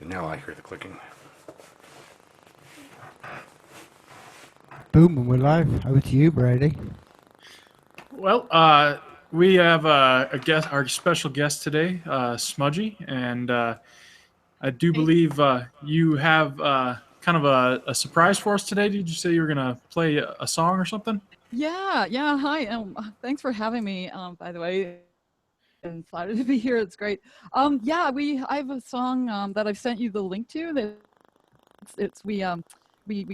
And now I hear the clicking. Boom, and we're live. Over to you, Brady. Well, we have a guest, our special guest today, Smudgy, and I do Hey. believe you have kind of a surprise for us today. Did you say you were going to play a song or something? Yeah, yeah. Hi. Thanks for having me. By the way, and flattered to be here. It's great. Yeah, I have a song that I've sent you the link to. That it's we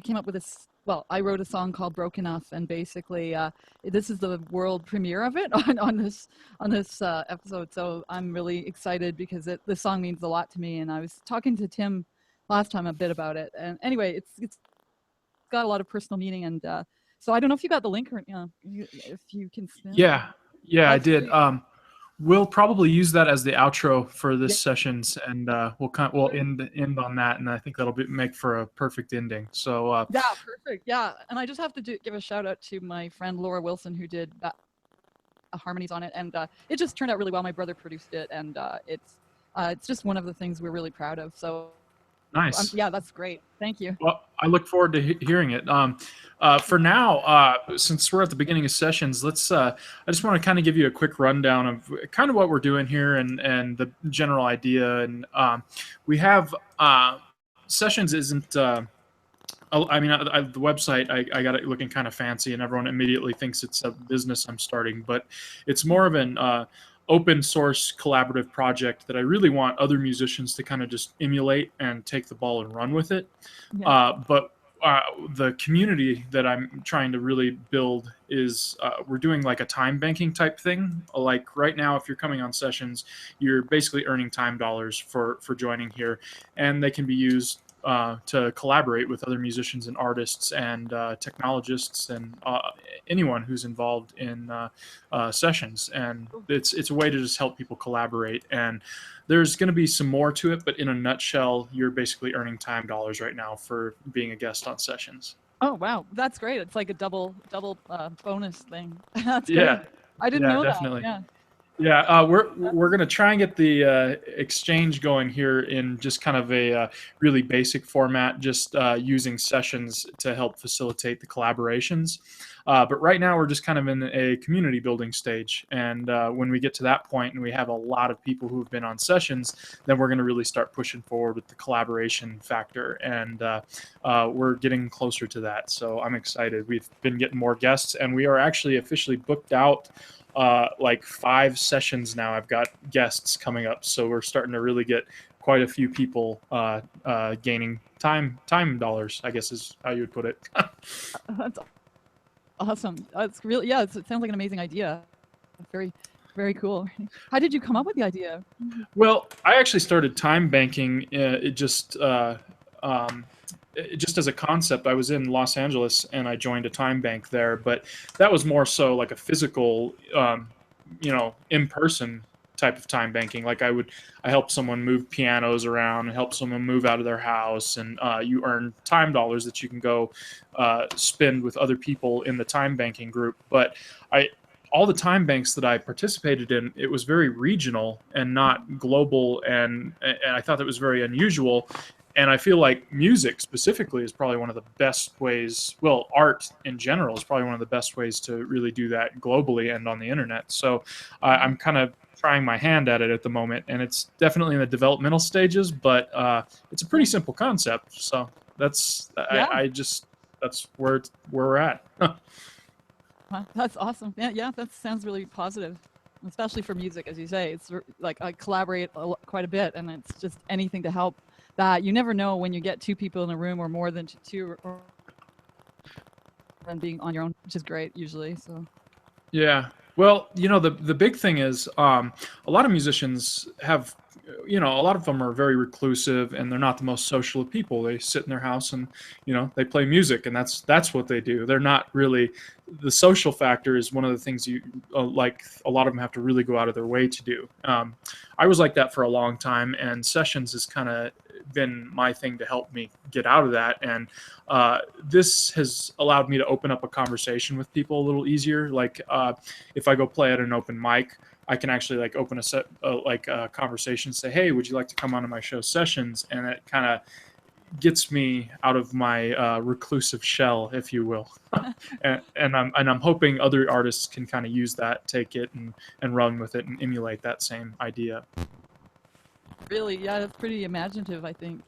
came up with this. Well, I wrote a song called "Broke Enough," and basically, this is the world premiere of it on this episode. So I'm really excited because this song means a lot to me. And I was talking to Tim last time a bit about it. And anyway, it's got a lot of personal meaning, and so I don't know if you got the link or if you can spin. Yeah, yeah, I That's did. great. We'll probably use that as the outro for this Yeah, sessions, and we'll great. end on that, and I think that'll make for a perfect ending. So Yeah, perfect. Yeah, and I just have to give a shout out to my friend Laura Wilson who did harmonies on it, and it just turned out really well. My brother produced it, and it's just one of the things we're really proud of. So nice. yeah, that's great. Thank you. Well, I look forward to hearing it. For now, since we're at the beginning of sessions, let's. I just want to kind of give you a quick rundown of kind of what we're doing here and the general idea. And we have sessions isn't. I mean, the website I got it looking kind of fancy, and everyone immediately thinks it's a business I'm starting, but it's more of an open source collaborative project that I really want other musicians to kind of just emulate and take the ball and run with it. Yeah. But the community that I'm trying to really build is we're doing like a time banking type thing. Like right now, if you're coming on sessions, you're basically earning time dollars for joining here, and they can be used to collaborate with other musicians and artists and technologists and anyone who's involved in sessions. And it's a way to just help people collaborate. And there's going to be some more to it, but in a nutshell, you're basically earning time dollars right now for being a guest on sessions. Oh wow, that's great. It's like a double bonus thing. That's great. Yeah, I didn't yeah, know that. definitely. Yeah. Yeah, we're gonna try and get the exchange going here in just kind of a really basic format, just using sessions to help facilitate the collaborations. But right now we're just kind of in a community building stage, and when we get to that point and we have a lot of people who have been on sessions, then we're going to really start pushing forward with the collaboration factor, and we're getting closer to that. So I'm excited. We've been getting more guests, and we are actually officially booked out like 5 sessions now. I've got guests coming up, so we're starting to really get quite a few people gaining time dollars, I guess is how you would put it. That's awesome. It's really, yeah, it sounds like an amazing idea. Very, very cool. How did you come up with the idea? Well, I actually started time banking. Just as a concept. I was in Los Angeles and I joined a time bank there, but that was more so like a physical, in person type of time banking. Like I help someone move pianos around, help someone move out of their house, and you earn time dollars that you can go spend with other people in the time banking group. But all the time banks that I participated in, it was very regional and not global, and I thought that was very unusual. And I feel like music specifically is probably one of the best ways. Well, art in general is probably one of the best ways to really do that globally and on the internet. So I'm kind of trying my hand at it at the moment, and it's definitely in the developmental stages, but it's a pretty simple concept. So that's Yeah, I just that's where we're at. that's awesome. Yeah, yeah, that sounds really positive, especially for music, as you say. It's like I collaborate quite a bit, and it's just anything to help that. You never know when you get two people in a room or more than two, or than being on your own, which is great usually. So Yeah. Well, the big thing is a lot of musicians have, a lot of them are very reclusive and they're not the most social of people. They sit in their house and, they play music, and that's what they do. They're not really the social factor is one of the things you like a lot of them have to really go out of their way to do. I was like that for a long time, and sessions has kind of been my thing to help me get out of that. And this has allowed me to open up a conversation with people a little easier. Like if I go play at an open mic, I can actually like open a set like a conversation, say, hey, would you like to come onto my show sessions? And it kind of gets me out of my reclusive shell, if you will. and I'm hoping other artists can kind of use that, take it and run with it and emulate that same idea. Really, yeah, that's pretty imaginative, I think.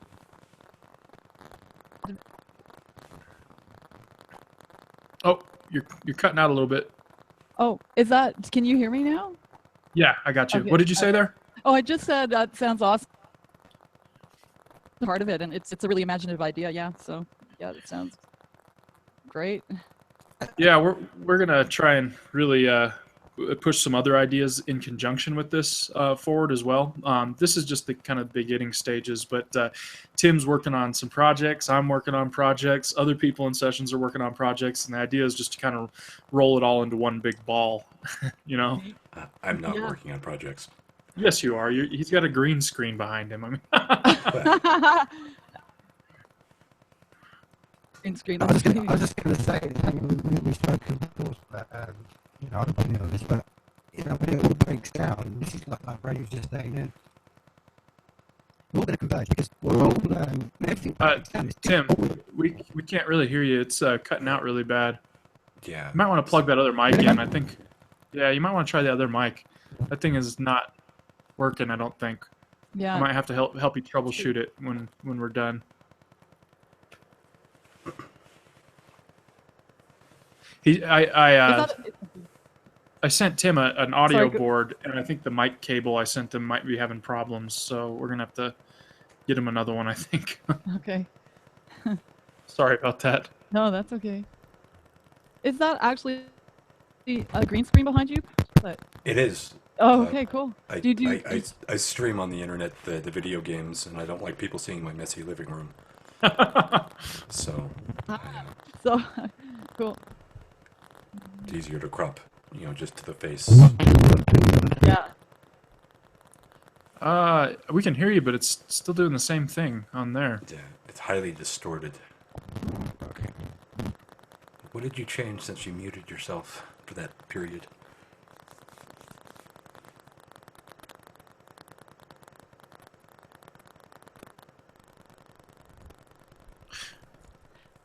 Oh, you're cutting out a little bit. Oh, is that? Can you hear me now? Yeah, I got you. Okay, What did you say there? Oh, I just said that sounds awesome. Part of it, and it's a really imaginative idea. Yeah, so yeah, it sounds great. Yeah, we're gonna try and really push some other ideas in conjunction with this forward as well. This is just the kind of beginning stages, but Tim's working on some projects. I'm working on projects. Other people in sessions are working on projects, and the idea is just to kind of roll it all into one big ball. You know? I'm not Yeah. working on projects. Yes, you are. He's got a green screen behind him. I mean, Green screen. I was just going to say, we've spoken, of course, but, you know, I don't know this, but, you know, when it all breaks down, this is like Brady's just saying, then we're all going to converge because we're all, everything breaks down. Tim, we can't really hear you. It's cutting out really bad. Yeah. You might want to plug that other mic in. I think, yeah, you might want to try the other mic. That thing is not working, I don't think. Yeah. I might have to help you troubleshoot it when we're done. I sent Tim an audio board, and I think the mic cable I sent him might be having problems, so we're gonna have to get him another one, I think. Okay. Sorry about that. No, that's okay. Is that actually a green screen behind you? But, It is. oh, okay, cool. I stream on the internet the video games, and I don't like people seeing my messy living room. So, So, cool. it's easier to crop, you know, just to the face. Yeah. We can hear you, but it's still doing the same thing on there. Yeah, it's highly distorted. Okay. What did you change since you muted yourself for that period?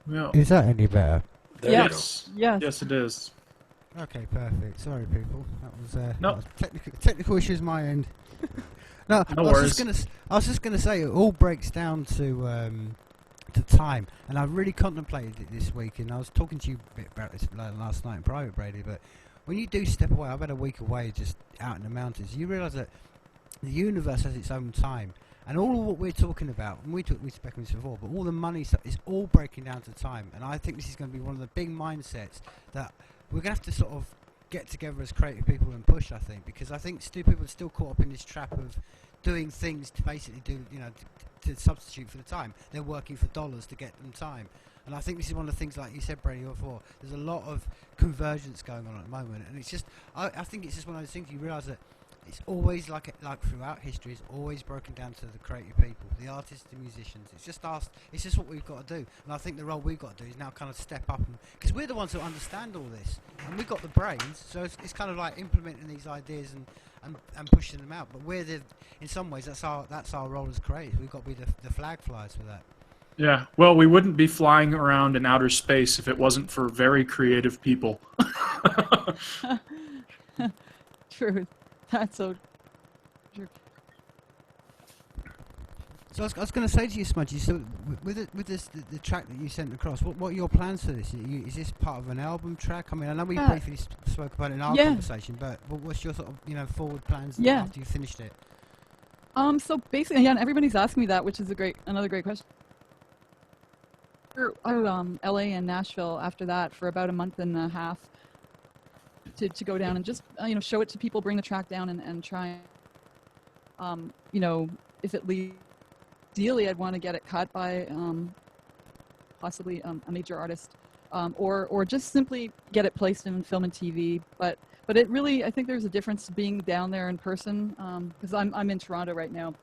Well, Is that any better? There yes. Yes. Yes, it is. Okay, perfect. Sorry, people. That was, Nope. that was technical issues my end. No, No I worries. was just gonna say it all breaks down to time, and I really contemplated it this week, and I was talking to you a bit about this last night in private, Brady. But when you do step away, I've had a week away, just out in the mountains. You realise that the universe has its own time, and all of what we're talking about, and we spoke on this before, but all the money stuff is all breaking down to time, and I think this is going to be one of the big mindsets that we're going to have to sort of get together as creative people and push, I think, because I think people are still caught up in this trap of doing things to basically do, you know, to substitute for the time. They're working for dollars to get them time. And I think this is one of the things, like you said, Brady, before, there's a lot of convergence going on at the moment, and it's just, I think it's just one of those things you realise that it's always like throughout history, it's always broken down to the creative people, the artists, the musicians. It's just us. It's just what we've got to do. And I think the role we've got to do is now kind of step up, because we're the ones who understand all this, and we've got the brains. So it's kind of like implementing these ideas and pushing them out. But in some ways, that's our role as creators. We've got to be the flag flyers for that. Yeah. Well, we wouldn't be flying around in outer space if it wasn't for very creative people. True. That's so true. So I was going to say to you, Smudgy, so with the track that you sent across, what are your plans for this? Is this part of an album track? I mean, I know we briefly spoke about it in our conversation, but what's your sort of forward plans after you finished it? So basically, yeah, and everybody's asking me that, which is another great question. LA and Nashville after that for about a month and a half to go down and just show it to people, bring the track down and try if it leads, ideally I'd want to get it cut by possibly a major artist, or just simply get it placed in film and TV, but it really, I think there's a difference being down there in person, because I'm in Toronto right now,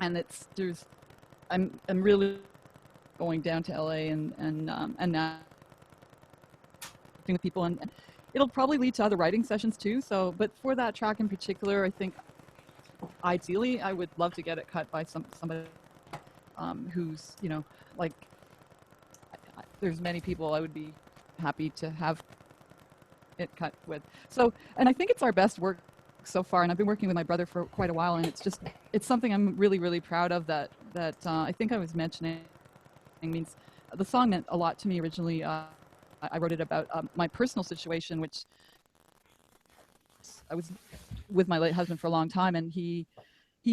and I'm really going down to LA and now with people, and it'll probably lead to other writing sessions too. So, but for that track in particular, I think ideally I would love to get it cut by somebody who's, you know, like there's many people I would be happy to have it cut with. So, and I think it's our best work so far, and I've been working with my brother for quite a while, and it's something I'm really proud of that I think I was mentioning. Means the song meant a lot to me originally. I wrote it about my personal situation, which I was with my late husband for a long time, and he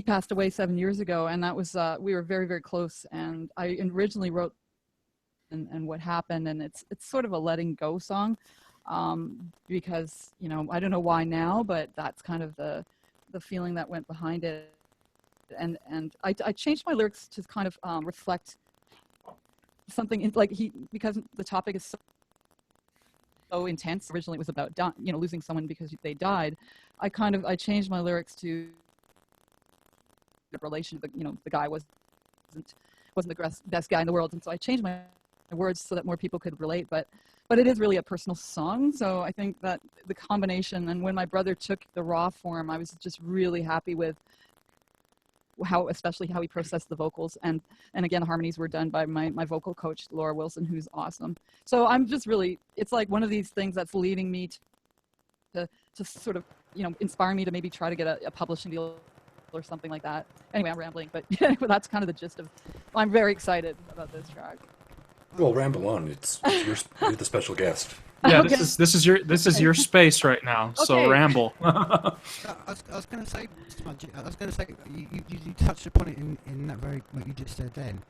passed away 7 years ago, and that was we were very close. And I originally wrote and what happened, and it's sort of a letting go song, because, you know, I don't know why now, but that's kind of the feeling that went behind it. And I changed my lyrics to kind of reflect something because the topic is so intense. Originally it was about losing someone because they died. I changed my lyrics to the relation. The guy wasn't the best guy in the world, and so I changed my words so that more people could relate. But it is really a personal song, so I think that the combination. And when my brother took the raw form, I was just really happy with especially how he processed the vocals, and again, the harmonies were done by my vocal coach, Laura Wilson, who's awesome. So I'm just really, it's like one of these things that's leading me to sort of, inspire me to maybe try to get a publishing deal or something like that. Anyway, I'm rambling, but that's kind of the gist of, I'm very excited about this track. Well, ramble on. You're the special guest. Yeah, Okay. this is your space right now. So Okay. ramble. I was going to say, you touched upon it in that very what you just said then,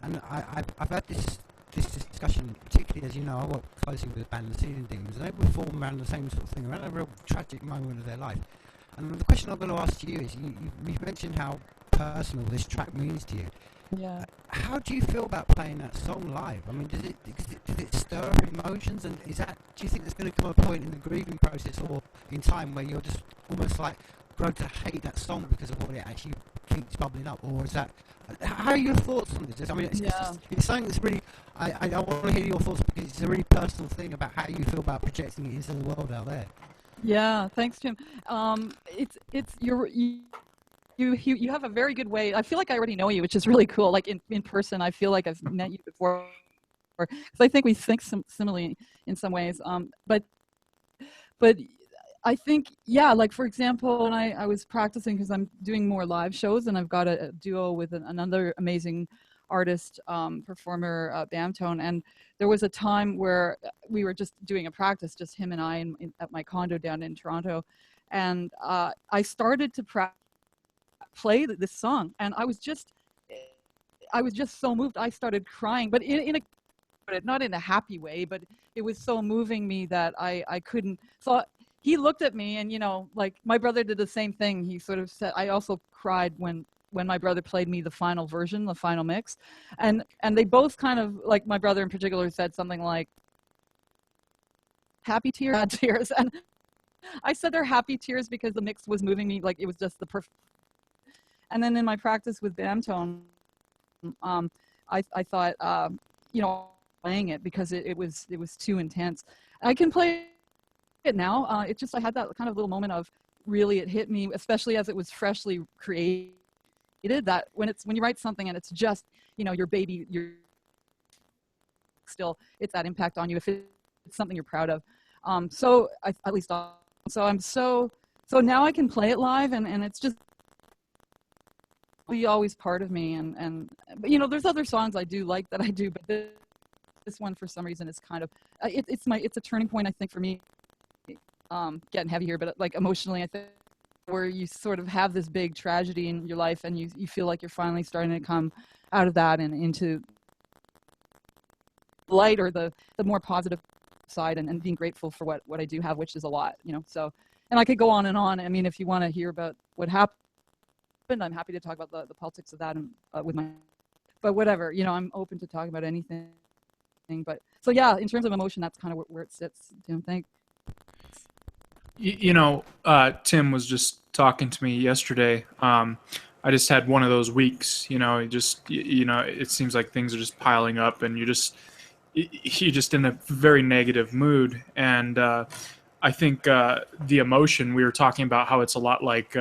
and I've had this discussion, particularly as you know, I work closely with the band The Seeding Demons, and they perform around the same sort of thing, around a real tragic moment of their life. And the question I'm going to ask you is, you mentioned how personal this track means to you. Yeah. How do you feel about playing that song live? I mean, does it stir up emotions, and do you think there's going to come a point in the grieving process or in time where you're just almost like grow to hate that song because of what it actually keeps bubbling up, or is that? How are your thoughts on this? I mean, it's something that's really. I want to hear your thoughts because it's a really personal thing about how you feel about projecting it into the world out there. Yeah, thanks, Jim. You have a very good way. I feel like I already know you, which is really cool. Like in person, I feel like I've met you before, because I think we think similarly in some ways. But I think, yeah, like for example, when I was practicing, because I'm doing more live shows, and I've got a duo with another amazing artist, performer, Bamtone, and there was a time where we were just doing a practice, just him and I, at my condo down in Toronto, and I started to play this song, and I was just so moved. I started crying, but not in a happy way, but it was so moving me that I couldn't. So he looked at me, and like my brother did the same thing. He sort of said, I also cried when my brother played me the final version, the final mix, and they both kind of, like my brother in particular, said something like happy tears, sad tears, and I said they're happy tears because the mix was moving me, like it was just the perfect. And then in my practice with Bamtone, I thought, playing it because it was too intense. I can play it now. It just, I had that kind of little moment of really, it hit me, especially as it was freshly created, that when you write something and it's just, your baby, it's that impact on you if it's something you're proud of. So now I can play it live, and it's just be always part of me, but there's other songs I do like that I do, but this one for some reason is kind of it's a turning point, I think, for me, getting heavy here, but like emotionally, I think, where you sort of have this big tragedy in your life, and you feel like you're finally starting to come out of that and into light, or the more positive side, and being grateful for what I do have, which is a lot, so. And I could go on and on. I mean, if you want to hear about what happened, I'm happy to talk about the politics of that, and but whatever, I'm open to talking about anything. But so yeah, in terms of emotion, that's kind of where it sits. Thanks. Tim was just talking to me yesterday. I just had one of those weeks. It seems like things are just piling up, and you're just in a very negative mood. And I think the emotion we were talking about, how it's a lot like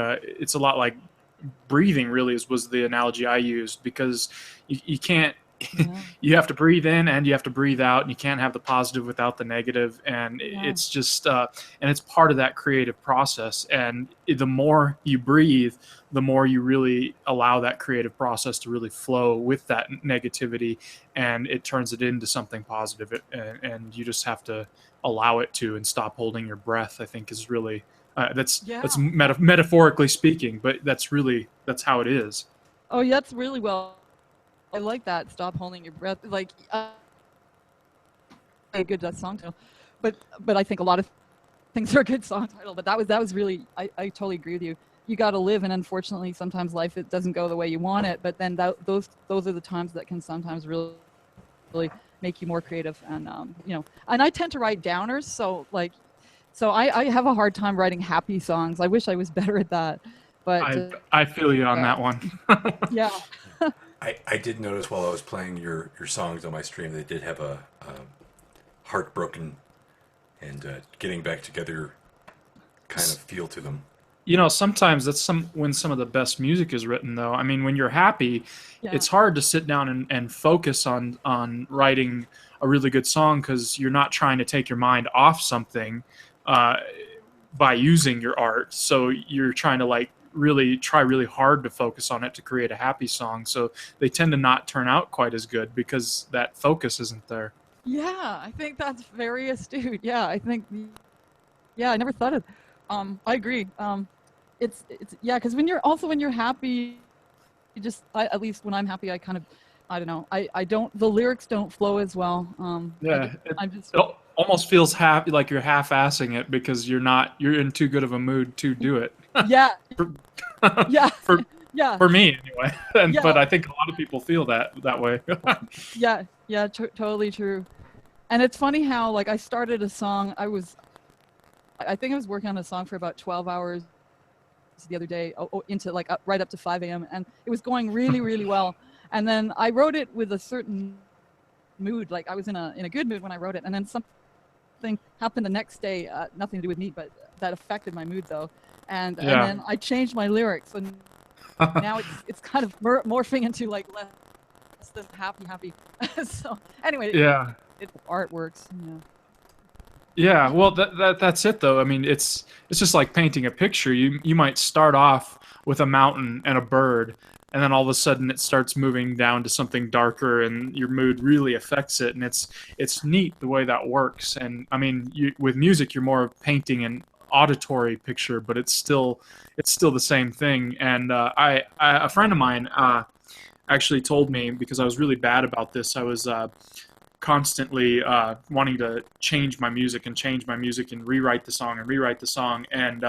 breathing. Really, was the analogy I used, because you can't. Yeah. You have to breathe in and you have to breathe out, and you can't have the positive without the negative, and Yeah. it's just and it's part of that creative process. And the more you breathe, the more you really allow that creative process to really flow with that negativity, and it turns it into something positive. And you just have to allow it to, and stop holding your breath, I think, is really Yeah. that's metaphorically speaking, but that's how it is. Oh, yeah, that's really well. I like that. Stop holding your breath. Like, a good song title, but I think a lot of things are a good song title. But that was really, I totally agree with you. You got to live, and unfortunately, sometimes life, it doesn't go the way you want it. But then those are the times that can sometimes really make you more creative. And and I tend to write downers, so I have a hard time writing happy songs. I wish I was better at that, but I feel you on that one. yeah. I did notice while I was playing your songs on my stream, they did have a heartbroken and getting back together kind of feel to them. Sometimes that's when some of the best music is written, though. I mean, when you're happy, Yeah. it's hard to sit down and focus on writing a really good song, because you're not trying to take your mind off something uh, by using your art. So you're trying to like try really hard to focus on it to create a happy song. So they tend to not turn out quite as good because that focus isn't there. Yeah, I think that's very astute. Yeah, I think. Yeah, I never thought of. I agree. It's yeah, because when you're happy, at least when I'm happy, I don't know. I don't, the lyrics don't flow as well. Yeah, I'm just it almost feels like you're half-assing it, because you're in too good of a mood to do it. yeah, for, yeah, for yeah, for me anyway. But yeah, I think a lot of people feel that way. yeah, totally true. And it's funny how, like, I started a song. I think I was working on a song for about 12 hours the other day, into like right up to 5 a.m. And it was going really, really well. And then I wrote it with a certain mood. Like, I was in a good mood when I wrote it. And then something happened the next day, nothing to do with me, but that affected my mood though. And Yeah. then I changed my lyrics, and now it's kind of morphing into like less than happy. So anyway, Yeah. art works. Yeah. Yeah, well, that's it though. I mean, it's just like painting a picture. You might start off with a mountain and a bird, and then all of a sudden it starts moving down to something darker, and your mood really affects it. And it's neat the way that works. And I mean, with music, you're more painting an auditory picture, but it's still the same thing. And a friend of mine actually told me, because I was really bad about this. I was constantly wanting to change my music and rewrite the song and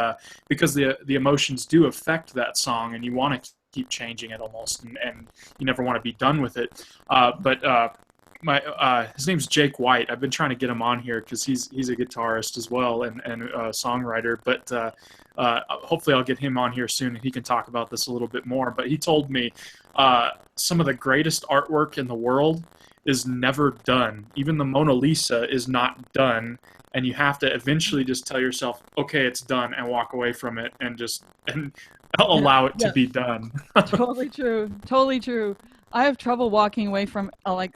because the emotions do affect that song, and you want to keep changing it almost, and you never want to be done with it. But my his name's Jake White. I've been trying to get him on here because he's a guitarist as well, and a songwriter. But hopefully I'll get him on here soon, and he can talk about this a little bit more. But he told me some of the greatest artwork in the world is never done. Even the Mona Lisa is not done, and you have to eventually just tell yourself, okay, it's done, and walk away from it, and allow it to be done. Totally true. Totally true. I have trouble walking away from like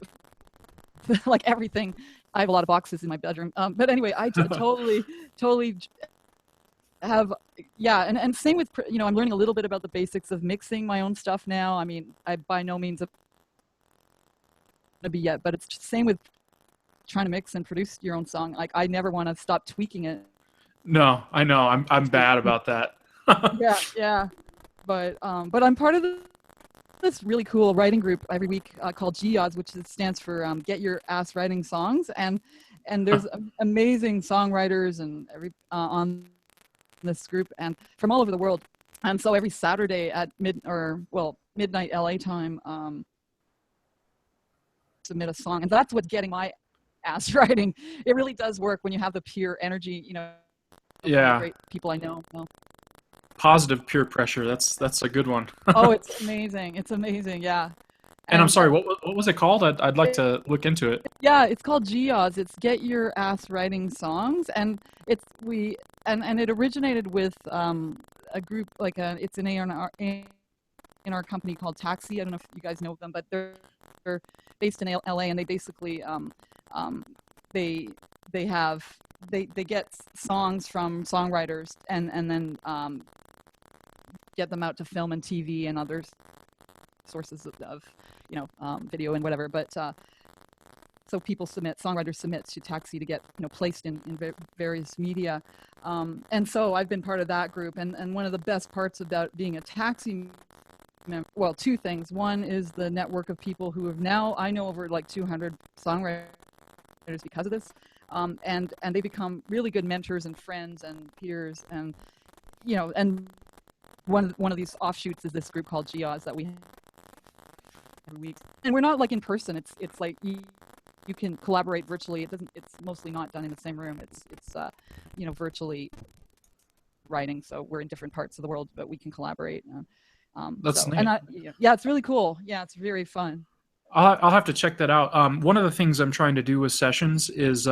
everything. I have a lot of boxes in my bedroom. But anyway, I totally have, yeah. And same with, I'm learning a little bit about the basics of mixing my own stuff now. I mean, I by no means be yet, but it's same with trying to mix and produce your own song. Like, I never want to stop tweaking it. No, I know. I'm bad about that. Yeah. But I'm part of this really cool writing group every week called GODS, which stands for Get Your Ass Writing Songs, and there's amazing songwriters and on this group, and from all over the world. And so every Saturday at midnight LA time, submit a song, and that's what's getting my ass writing. It really does work when you have the pure energy, Yeah. great people I know. Positive peer pressure. That's a good one. Oh, it's amazing. It's amazing. Yeah. And I'm And sorry, what was it called? I'd like to look into it. yeah, it's called GEOS. It's Get Your Ass Writing Songs, and it's we and it originated with a group like it's an A&R in our company called Taxi. I don't know if you guys know them, but they're based in LA, and they basically they they have they get songs from songwriters and then get them out to film and TV and other sources of video and whatever. But so songwriters submit to Taxi to get placed in various media. And so I've been part of that group. And one of the best parts about being a Taxi well, two things. One is the network of people who have now, I know over like 200 songwriters because of this. And they become really good mentors and friends and peers. And, and one of these offshoots is this group called GEOS that we have every week. And we're not like in person. It's like you can collaborate virtually. It's mostly not done in the same room. It's virtually writing. So we're in different parts of the world, but we can collaborate. That's neat. And yeah, it's really cool. Yeah, it's very fun. I'll have to check that out. One of the things I'm trying to do with sessions is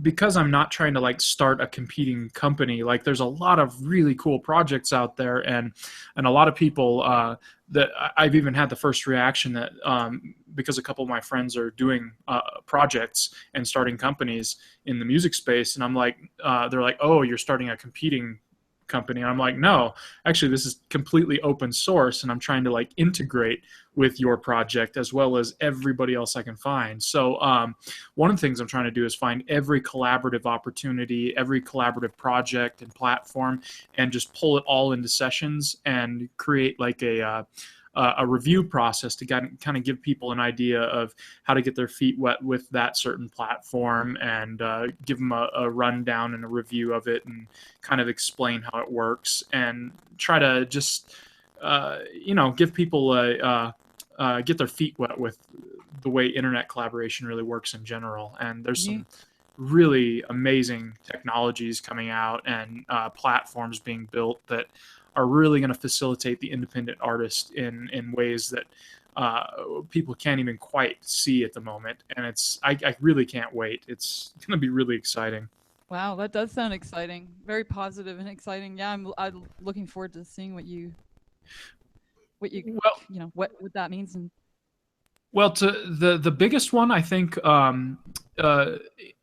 because I'm not trying to like start a competing company. Like there's a lot of really cool projects out there, and a lot of people that I've even had the first reaction that because a couple of my friends are doing projects and starting companies in the music space, and I'm like, they're like, oh, you're starting a competing company. And I'm like, no, actually this is completely open source, and I'm trying to like integrate with your project as well as everybody else I can find. So one of the things I'm trying to do is find every collaborative opportunity, every collaborative project and platform, and just pull it all into sessions and create like a review process to kind of give people an idea of how to get their feet wet with that certain platform, and give them a rundown and a review of it, and kind of explain how it works, and try to just give people get their feet wet with the way internet collaboration really works in general. And there's some really amazing technologies coming out and platforms being built that are really going to facilitate the independent artist in ways that people can't even quite see at the moment. And I really can't wait. It's going to be really exciting. Wow, that does sound exciting. Very positive and exciting. Yeah, I'm looking forward to seeing what that means. And well, to the biggest one, I think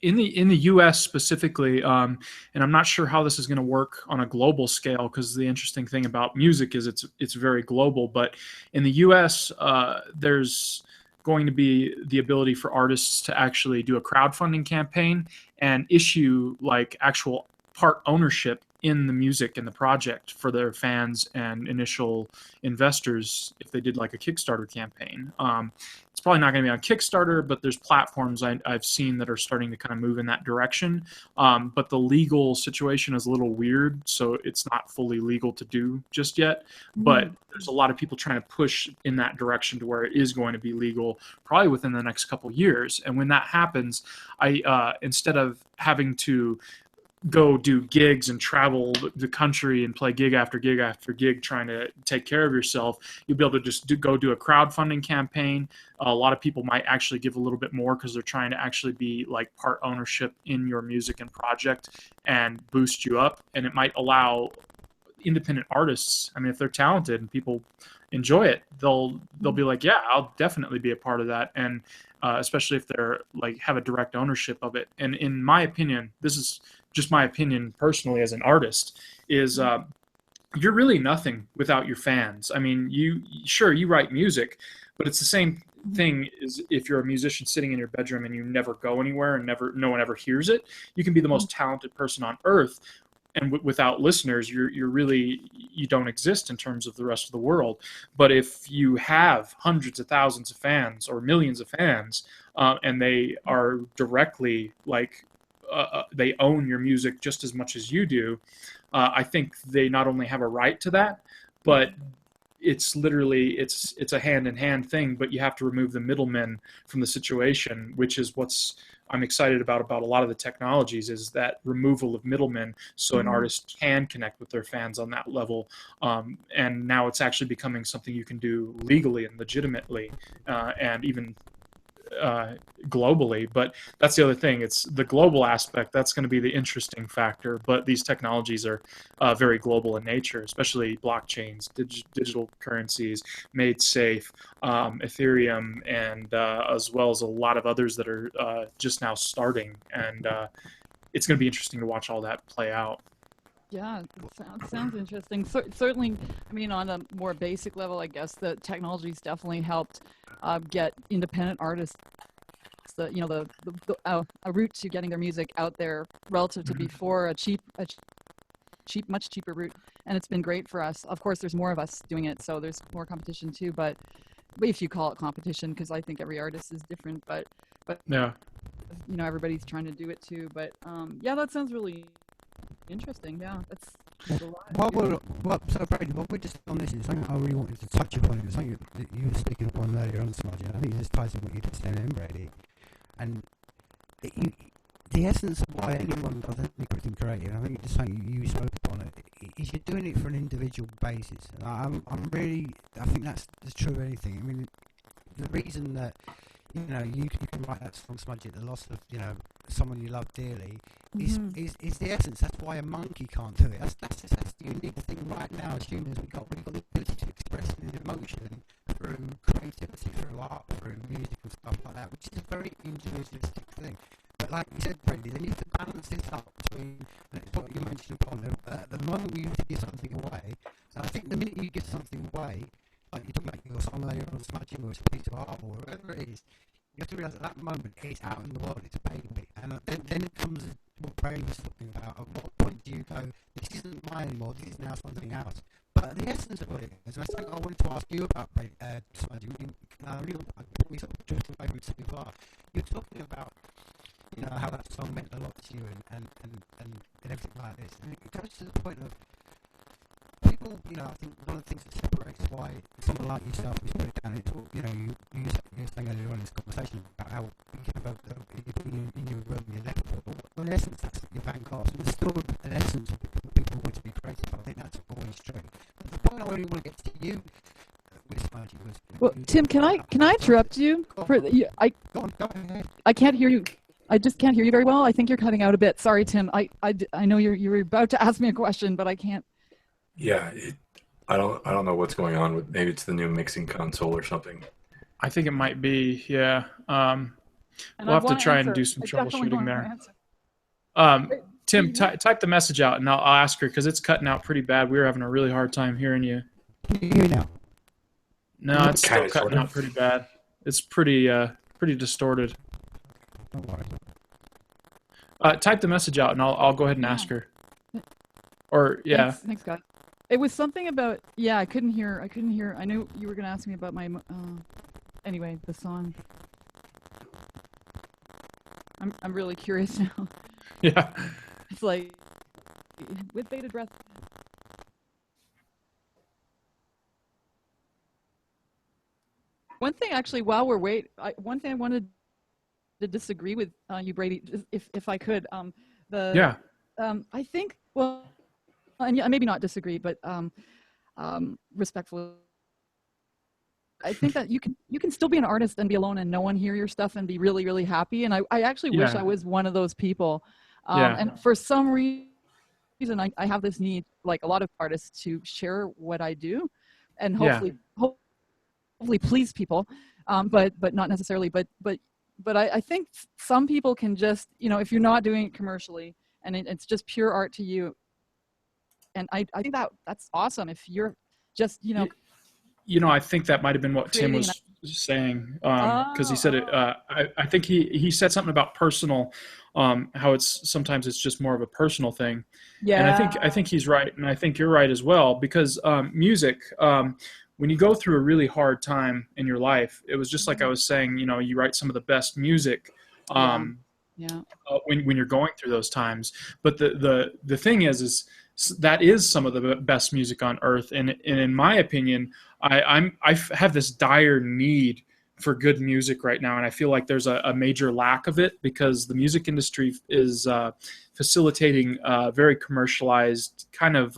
in the U.S. specifically, and I'm not sure how this is going to work on a global scale, because the interesting thing about music is it's very global. But in the U.S., there's going to be the ability for artists to actually do a crowdfunding campaign and issue like actual part ownership in the music and the project for their fans and initial investors if they did like a Kickstarter campaign. It's probably not going to be on Kickstarter, but there's platforms I've seen that are starting to kind of move in that direction. But the legal situation is a little weird, so it's not fully legal to do just yet. But there's a lot of people trying to push in that direction to where it is going to be legal probably within the next couple of years. And when that happens, instead of having to go do gigs and travel the country and play gig after gig after gig trying to take care of yourself, you'll be able to just go do a crowdfunding campaign. A lot of people might actually give a little bit more because they're trying to actually be like part ownership in your music and project and boost you up. And it might allow independent artists, I mean, if they're talented and people enjoy it, they'll be like, yeah, I'll definitely be a part of that. And especially if they're like have a direct ownership of it. And in my opinion, this is just my opinion personally as an artist, is you're really nothing without your fans. I mean, you write music, but it's the same thing as if you're a musician sitting in your bedroom and you never go anywhere and no one ever hears it. You can be the most talented person on earth, and without listeners, you don't exist in terms of the rest of the world. But if you have hundreds of thousands of fans or millions of fans, and they are directly like they own your music just as much as you do, I think they not only have a right to that, but it's literally it's a hand in hand thing, but you have to remove the middlemen from the situation, which is what's I'm excited about a lot of the technologies, is that removal of middlemen, so an artist can connect with their fans on that level. And now it's actually becoming something you can do legally and legitimately, and even globally. But that's the other thing, it's the global aspect that's going to be the interesting factor. But these technologies are very global in nature, especially blockchains, digital currencies made safe, Ethereum, and as well as a lot of others that are just now starting. And it's going to be interesting to watch all that play out. Yeah, it sounds interesting. Certainly, I mean, on a more basic level, I guess the technology's definitely helped get independent artists a route to getting their music out there relative to before, much cheaper route, and it's been great for us. Of course, there's more of us doing it, so there's more competition too. But if you call it competition, because I think every artist is different, but Yeah. everybody's trying to do it too. But yeah, that sounds really interesting. Yeah, that's a lot. So Brady, what we're just on this is something I really wanted to touch upon. It was something that you were speaking upon earlier on, Smudge, and I think this ties in what you just said then, Brady. And the essence of why anyone does anything creative, I think it's something you spoke upon it, is you're doing it for an individual basis. And I think that's true of anything. I mean, the reason that you can write that song, Smudge, the loss of someone you love dearly, is the essence. That's why a monkey can't do it. That's the unique thing right now as humans. We've got the ability to express emotion through creativity, through art, through music and stuff like that, which is a very individualistic thing. But like you said, Brady, then you have to balance this up between, and it's what you mentioned upon the moment you give something away. So I think the minute you give something away, like you're talking about your song later on Smudging, or it's a piece of art, or whatever it is, you have to realise at that moment it's out in the world, it's available. And then it comes what Brady was talking about. At what point do you go, this isn't mine anymore, this is now something else? But the essence of what it is, and I think I wanted to ask you about Smudging, we sort of drifted away from it too far. You're talking about how that song meant a lot to you and everything like this. And it goes to the point of people, I think one of the things that separates why someone like yourself is put it down, it's all, you were saying earlier on in this conversation about how you can have in your room, your laptop, but in essence that's your bank cards, and there's still an essence of people want to be creative. I think that's always true. But the point I really want to get to you with Smudgy was... Well, Tim, can I interrupt you? Go on, go ahead. I can't hear you. I just can't hear you very well. I think you're cutting out a bit. Sorry, Tim. I know you were about to ask me a question, but I can't. Yeah, I don't know what's going on with. Maybe it's the new mixing console or something. I think it might be. Yeah. And We'll have to try and do some troubleshooting there. Tim, type the message out, and I'll ask her, because it's cutting out pretty bad. We were having a really hard time hearing you. Can you hear me now? No, it's still cutting out pretty bad. It's pretty distorted. Don't worry. Type the message out, and I'll go ahead and ask her. Or yeah. Thanks, God. It was something about I couldn't hear. I knew you were going to ask me about my anyway, the song. I'm really curious now. Yeah. It's like with bated breath. One thing actually, while we're one thing I wanted to disagree with you, Brady, if I could. I think, well, and maybe not disagree, but respectfully, I think that you can still be an artist and be alone and no one hear your stuff and be really, really happy. And I actually wish I was one of those people. And for some reason, I have this need, like a lot of artists, to share what I do, and hopefully please people, but not necessarily. But I think some people can just, if you're not doing it commercially and it's just pure art to you, and I think that's awesome if you're just, I think that might have been what Tim was saying, because he said it. I think he said something about personal, how sometimes it's just more of a personal thing. Yeah. And I think he's right, and I think you're right as well, because music, when you go through a really hard time in your life, it was just like I was saying, you write some of the best music when you're going through those times. But the thing is that is some of the best music on earth. And in my opinion, I have this dire need for good music right now, and I feel like there's a major lack of it because the music industry is facilitating very commercialized, kind of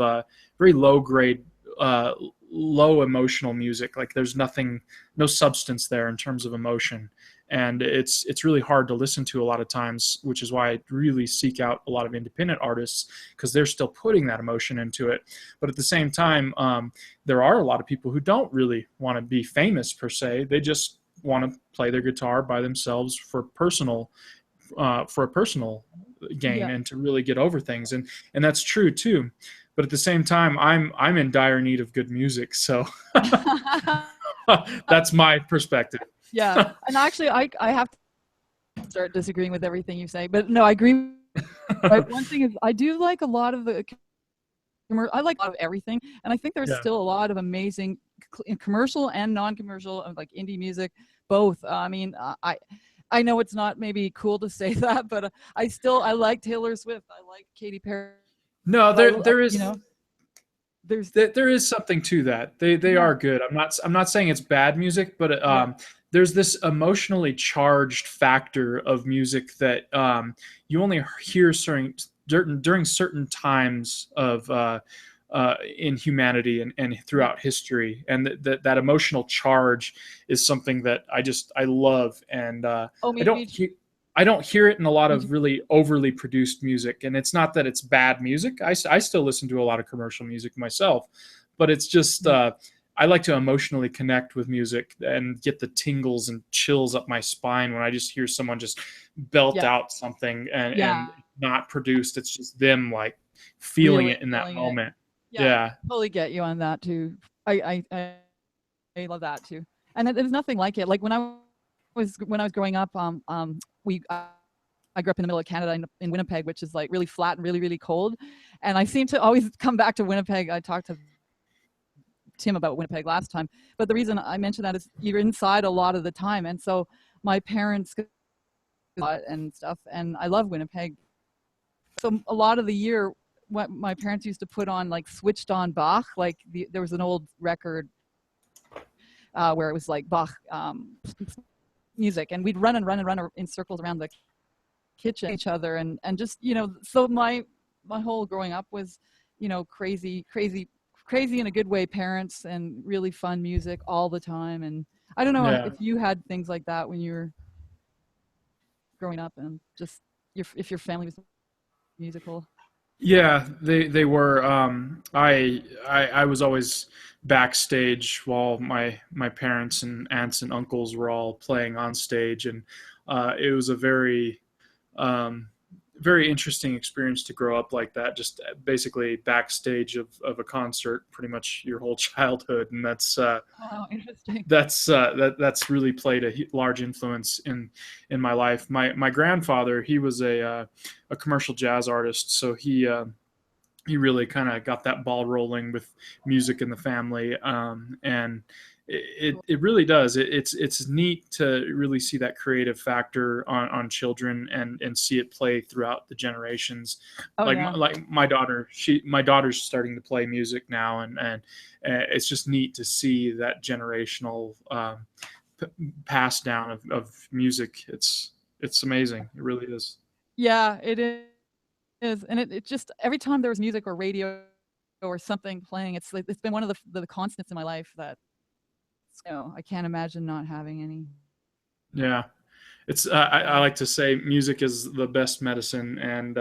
very low grade, low emotional music. Like there's no substance there in terms of emotion, and it's really hard to listen to a lot of times, which is why I really seek out a lot of independent artists, because they're still putting that emotion into it. But at the same time, there are a lot of people who don't really want to be famous per se. They just want to play their guitar by themselves for a personal gain, Yeah. and to really get over things, and that's true too. But at the same time, I'm in dire need of good music, so that's my perspective. Yeah, and actually, I have to start disagreeing with everything you say, but no, I agree. Right, one thing is, I do like a lot of the I like a lot of everything, and I think there's Yeah. still a lot of amazing commercial and non-commercial, like indie music, both. I mean, I know it's not maybe cool to say that, but I like Taylor Swift. I like Katy Perry. No, there is, you know, there's there is something to that. They yeah, are good. I'm not saying it's bad music, but there's this emotionally charged factor of music that you only hear during certain times of in humanity and throughout history, and that emotional charge is something that I love, and oh, I don't hear it in a lot me of really overly produced music. And it's not that it's bad music. I still listen to a lot of commercial music myself, but it's just I like to emotionally connect with music and get the tingles and chills up my spine when I just hear someone just belt yeah, out something, yeah, and not produced. It's just them like feeling really it in that feeling it. moment. Yeah, Yeah. totally get you on that too. I love that too. And there's nothing like it. Like when I was growing up, we I grew up in the middle of Canada in Winnipeg, which is like really flat and really really cold. And I seem to always come back to Winnipeg. I talked to Tim about Winnipeg last time, but the reason I mention that is you're inside a lot of the time, and so my parents and stuff, and I love Winnipeg. So a lot of the year, what my parents used to put on like switched on Bach, like there was an old record where it was like Bach music, and we'd run and run and run in circles around the kitchen each other, and just so my whole growing up was crazy in a good way parents, and really fun music all the time. And I don't know Yeah. if you had things like that when you were growing up, and just if your family was musical. Yeah, they were. I was always backstage while my parents and aunts and uncles were all playing on stage, and it was a um, very interesting experience to grow up like that. Just basically backstage of a concert, pretty much your whole childhood, and Wow, interesting. that's really played a large influence in my life. My grandfather, he was a commercial jazz artist, so he really kind of got that ball rolling with music in the family, and it really does. It's neat to really see that creative factor on children, and see it play throughout the generations. Oh Like yeah. my daughter's starting to play music now, and it's just neat to see that generational pass down of music. It's amazing. It really is. Yeah, it is. And it just every time there was music or radio or something playing, it's like it's been one of the constants in my life that I can't imagine not having any. Yeah. I like to say music is the best medicine, and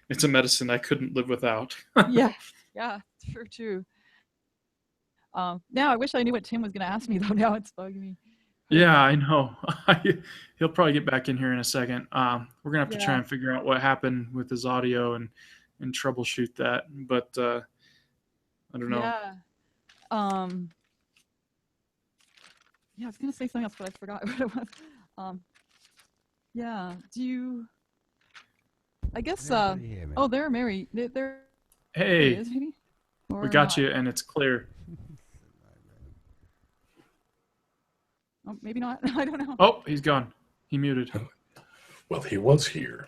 it's a medicine I couldn't live without. Yeah, yeah, sure too. Now I wish I knew what Tim was going to ask me though. Now it's bugging me. Yeah, I know. He'll probably get back in here in a second. We're gonna have to try Yeah, and figure out what happened with his audio, and troubleshoot that. But I don't know. yeah. Um, yeah, I was going to say something else, but I forgot what it was. Um, yeah. Do you? I guess. Can everybody hear me? Oh, there, Mary. There he Hey, is, maybe. we Or got not. you, and it's clear. Oh, maybe not. I don't know. Oh, he's gone. He muted. Well, he was here.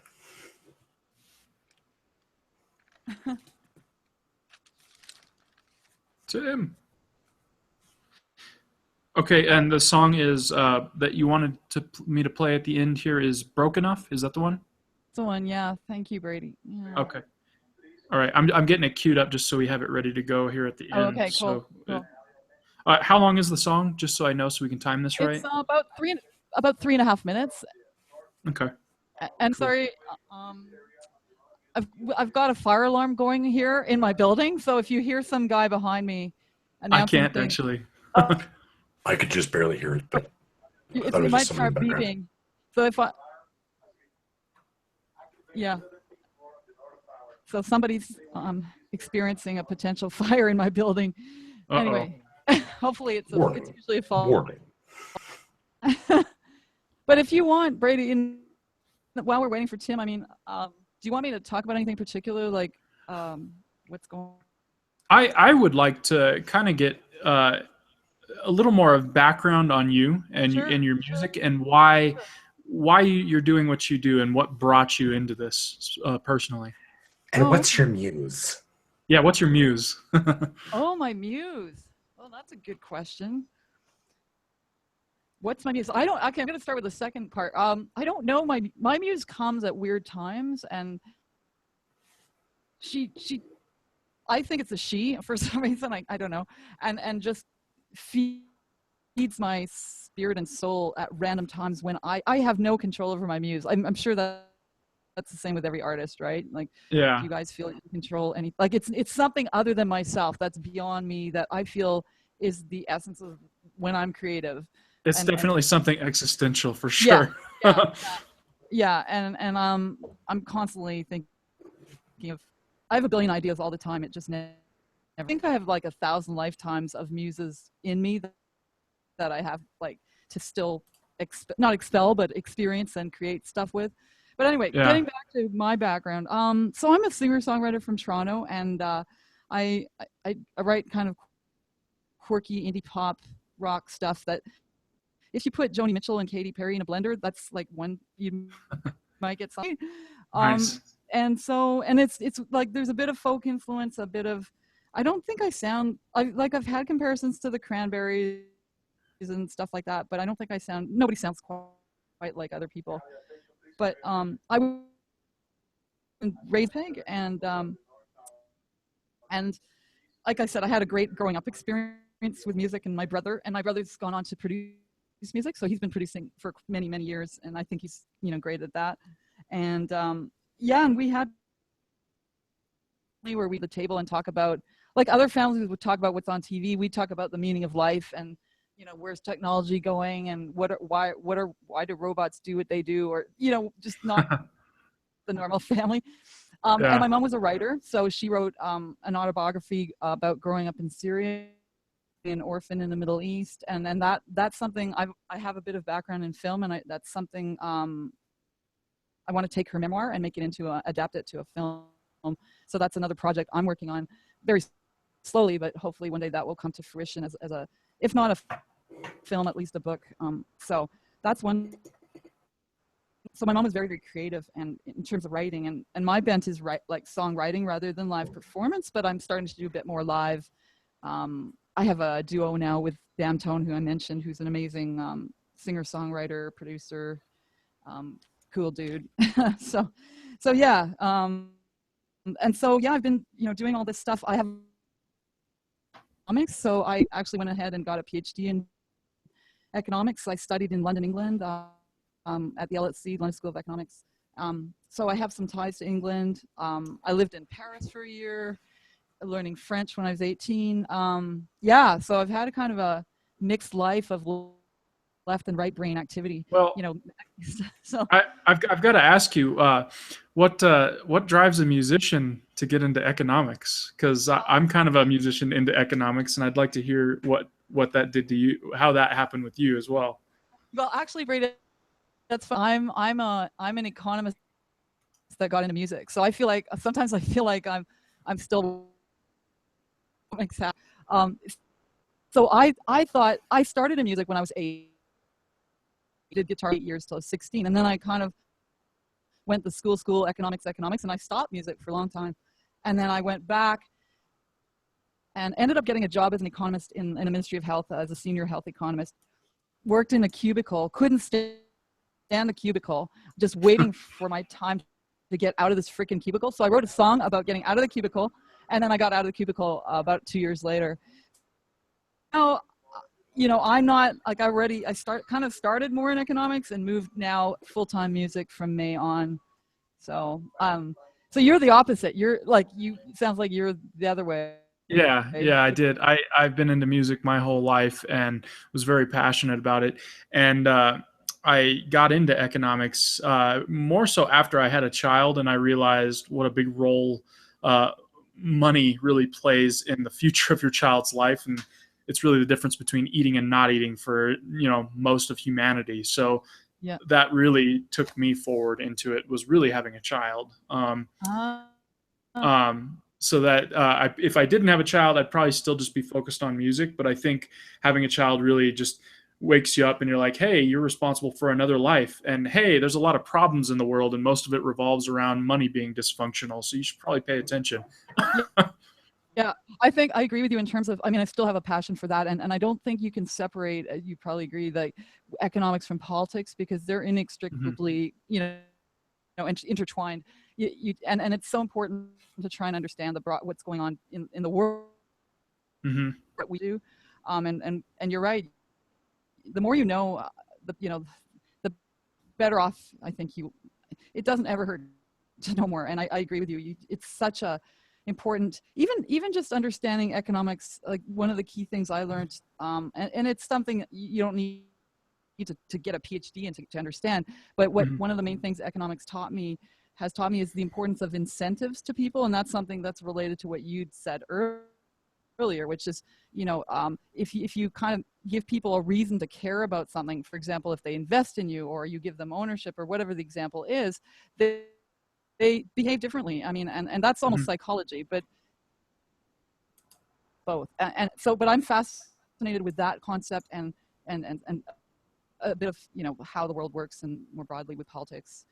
Tim. Okay, and the song is that you wanted me to play at the end here is "Broke Enough." Is that the one? That's the one. Yeah. Thank you, Brady. Yeah. Okay. All right. I'm getting it queued up just so we have it ready to go here at the Oh, end. okay. So, Cool. Cool. how long is the song? Just so I know, so we can time this It's right. about 3.5 minutes. Okay. And Cool. sorry, I've I've got a fire alarm going here in my building. So if you hear some guy behind me I announcing can't things, actually. uh, I could just barely hear it, but I thought it it was just might someone in start the background. beeping. So if I, yeah, so somebody's experiencing a potential fire in my building. Uh-oh. Anyway, hopefully it's Warning. usually a fall. Warning. But if you want, Brady, while we're waiting for Tim, I mean, do you want me to talk about anything particular, like what's going on? I would like to kind of get a little more of background on you and Sure. your music and why you're doing what you do and what brought you into this personally. And Oh, what's your muse? Yeah, what's your muse? Oh, my muse. Oh, that's a good question. What's my muse? I don't. Okay, I'm going to start with the second part. I don't know. My muse comes at weird times, and she. I think it's a she for some reason. I don't know, and just feeds my spirit and soul at random times when I have no control over my muse. I'm sure that that's the same with every artist, right? Like, Yeah. do you guys feel you control any? Like, it's something other than myself that's beyond me that I feel is the essence of when I'm creative. It's And definitely something existential for yeah, sure. yeah, and I'm constantly thinking of. I have a billion ideas all the time. It just never. I think I have like 1,000 lifetimes of muses in me that I have like to still not expel but experience and create stuff with. But anyway, Yeah. getting back to my background, so I'm a singer-songwriter from Toronto, and I write kind of quirky indie pop rock stuff that if you put Joni Mitchell and Katy Perry in a blender, that's like one you might get something. Nice. And it's like there's a bit of folk influence, a bit of. I don't think I sound I've had comparisons to the Cranberries and stuff like that, but I don't think nobody sounds quite like other people. But I was raised pig, and like I said, I had a great growing up experience with music, and my brother's gone on to produce music, so he's been producing for many years, and I think he's great at that. And yeah, and we had where we at the table and talk about, like other families would talk about what's on TV, we talk about the meaning of life and where's technology going, and why do robots do what they do, or just not the normal family. Yeah. And my mom was a writer, so she wrote an autobiography about growing up in Syria, an orphan in the Middle East, and then that's something I have a bit of background in film, and that's something I want to take her memoir and make it adapt it to a film. So that's another project I'm working on very slowly, but hopefully one day that will come to fruition as a, if not a film, at least a book. So that's one. So my mom was very creative, and in terms of writing, and my bent is like songwriting rather than live performance, but I'm starting to do a bit more live. I have a duo now with Dan Tone, who I mentioned, who's an amazing singer-songwriter, producer, cool dude. so yeah. And so yeah, I've been doing all this stuff. I have economics, so I actually went ahead and got a PhD in economics. I studied in London, England, at the LSE, London School of Economics. So I have some ties to England. I lived in Paris for a year, learning French when I was 18. Yeah, so I've had a kind of a mixed life of left and right brain activity. Well, so I've got to ask you, what drives a musician to get into economics? Because I'm kind of a musician into economics, and I'd like to hear what that did to you, how that happened with you as well. Well, actually, Brady, that's fine. I'm an economist that got into music, so I feel like sometimes I'm still so I thought I started in music when I was 8. I did guitar 8 years till I was 16, and then I kind of went to school economics, and I stopped music for a long time, and then I went back and ended up getting a job as an economist in the Ministry of Health as a senior health economist. Worked in a cubicle, couldn't stand the cubicle, just waiting for my time to get out of this freaking cubicle. So I wrote a song about getting out of the cubicle, and then I got out of the cubicle about 2 years later. Now, I'm not like I started more in economics and moved now full-time music from May on. So so you're the opposite. You're like sounds like you're the other way. Yeah, I did. I've been into music my whole life and was very passionate about it. And I got into economics more so after I had a child, and I realized what a big role money really plays in the future of your child's life. And it's really the difference between eating and not eating for most of humanity. So yeah, that really took me forward into it, was really having a child. So that if I didn't have a child, I'd probably still just be focused on music. But I think having a child really just wakes you up, and you're like, hey, you're responsible for another life. And hey, there's a lot of problems in the world, and most of it revolves around money being dysfunctional. So you should probably pay attention. Yeah, I think I agree with you in terms of, I still have a passion for that. And I don't think you can separate, you probably agree, that economics from politics, because they're inextricably, intertwined. And it's so important to try and understand what's going on in the world that we do. And you're right. The more you know, the better off I think it doesn't ever hurt to know more. And I agree with you. It's such a important, even just understanding economics. Like one of the key things I learned, and it's something you don't need to get a PhD in to understand, but one of the main things economics has taught me is the importance of incentives to people. And that's something that's related to what you'd said earlier, which is, if you kind of give people a reason to care about something, for example, if they invest in you or you give them ownership or whatever the example is, they behave differently. And that's almost psychology, but both. And so, but I'm fascinated with that concept and a bit of, how the world works, and more broadly with politics.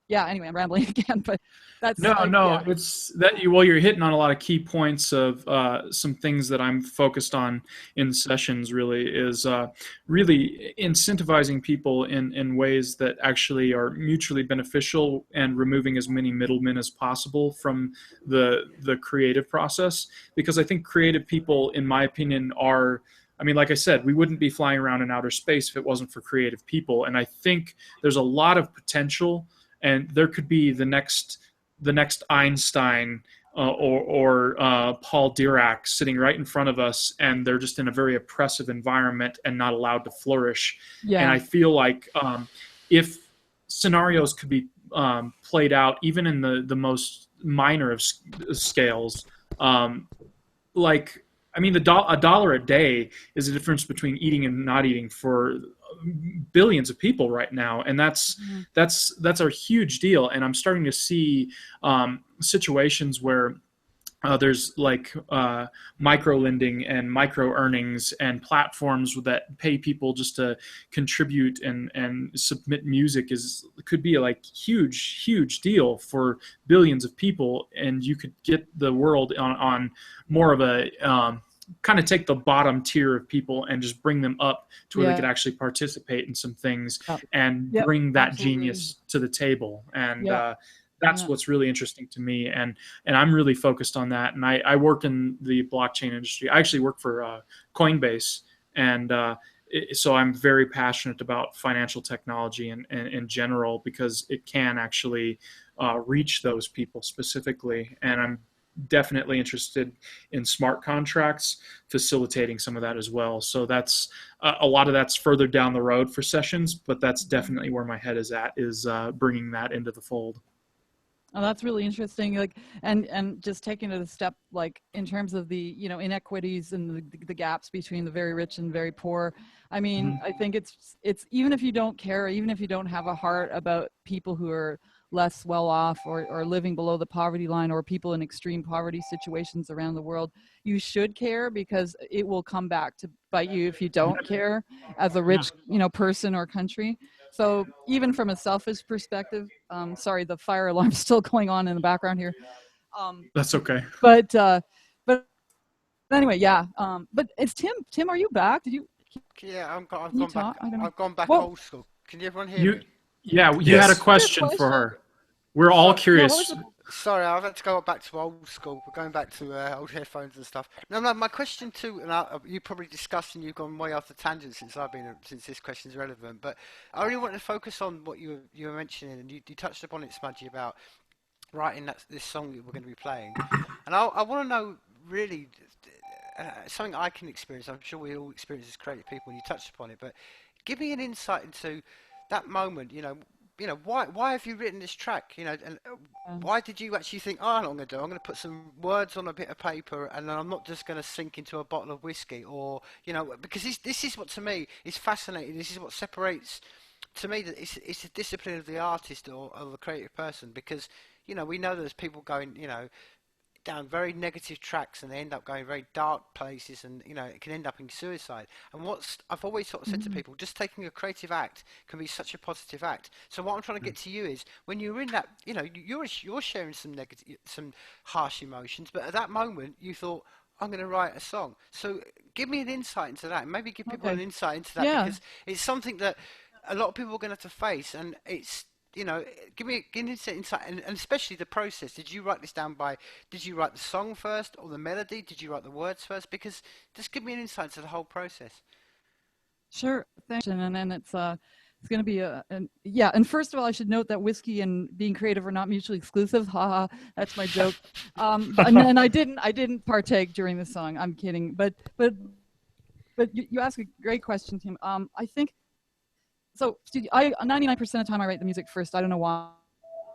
Yeah, anyway, I'm rambling again, but that's it's that you're hitting on a lot of key points of some things that I'm focused on in sessions. Really is really incentivizing people in ways that actually are mutually beneficial, and removing as many middlemen as possible from the creative process. Because I think creative people, in my opinion, are, like I said, we wouldn't be flying around in outer space if it wasn't for creative people. And I think there's a lot of potential. And there could be the next Einstein or Paul Dirac sitting right in front of us, and they're just in a very oppressive environment and not allowed to flourish. Yeah. And I feel like if scenarios could be played out, even in the most minor of scales, a dollar a day is the difference between eating and not eating for billions of people right now, and that's a huge deal. And I'm starting to see situations where there's like micro lending and micro earnings and platforms that pay people just to contribute and submit music could be a like huge deal for billions of people. And you could get the world on more of a kind of take the bottom tier of people and just bring them up to where they could actually participate in some things and bring that genius to the table. And that's what's really interesting to me. And I'm really focused on that. And I work in the blockchain industry. I actually work for Coinbase. And so I'm very passionate about financial technology and in general, because it can actually reach those people specifically. And I'm definitely interested in smart contracts, facilitating some of that as well. So that's a lot of that's further down the road for sessions, but that's definitely where my head is at, is bringing that into the fold. Oh, that's really interesting. Like, and just taking it a step, like in terms of the, inequities and the gaps between the very rich and very poor. I think it's even if you don't care, even if you don't have a heart about people who are less well off or living below the poverty line, or people in extreme poverty situations around the world, you should care, because it will come back to bite you if you don't care as a rich, person or country. So even from a selfish perspective, sorry, the fire alarm's still going on in the background here. That's okay. But anyway, yeah. But it's Tim. Tim, are you back? Did you? Yeah, I've Can you gone back. talk? I'm gonna. I've gone back Well, old school. Can everyone hear You, me? yeah, you had a Yes. your question for question. her. We're all So, Yeah. What was curious. the? sorry, I've had to go back to old school. We're going back to old headphones and stuff. No, no. My question too, and you probably discussed, and you've gone way off the tangent since I've been since this question is relevant. But I really want to focus on what you were mentioning, and you touched upon it, Smudgy, about writing this song that we're going to be playing. And I want to know really something I can experience. I'm sure we all experience as creative people, and you touched upon it. But give me an insight into that moment. Why have you written this track? And why did you actually think, oh, I know what I'm going to do. I'm going to put some words on a bit of paper, and then I'm not just going to sink into a bottle of whiskey, or because this is what to me is fascinating. This is what separates. To me, that it's the discipline of the artist or the creative person, because we know there's people going down very negative tracks, and they end up going very dark places, and it can end up in suicide. And what's I've always sort of said to Mhm. people, just taking a creative act can be such a positive act. So what I'm trying to get to you is, when you're in that, you're sharing some negative, some harsh emotions, but at that moment you thought, I'm going to write a song. So give me an insight into that, and maybe give people an Okay. insight into that, Yeah. because it's something that a lot of people are going to have to face, and it's give me an insight, and especially the process. Did you write this down did you write the song first, or the melody? Did you write the words first? Because just give me an insight into the whole process. Sure. Thanks. And then it's going to be yeah. And first of all, I should note that whiskey and being creative are not mutually exclusive. Haha, that's my joke. And I didn't partake during the song. I'm kidding. But you ask a great question, Tim. I think so. 99% of the time I write the music first. I don't know why.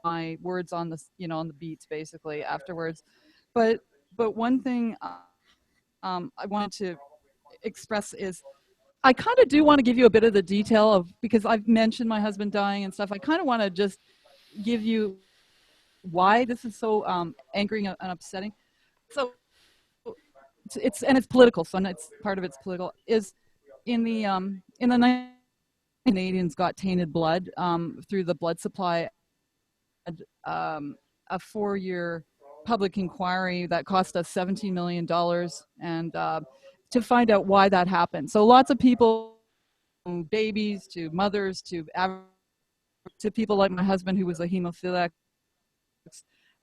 My words on on the beats basically afterwards. But one thing I wanted to express is I kind of do want to give you a bit of the detail of, because I've mentioned my husband dying and stuff. I kind of want to just give you why this is so angering and upsetting. So it's political. So it's part of it's political. Is in the 90s, Canadians got tainted blood through the blood supply. A 4-year public inquiry that cost us $17 million, and to find out why that happened. So lots of people, from babies to mothers to people like my husband who was a hemophiliac,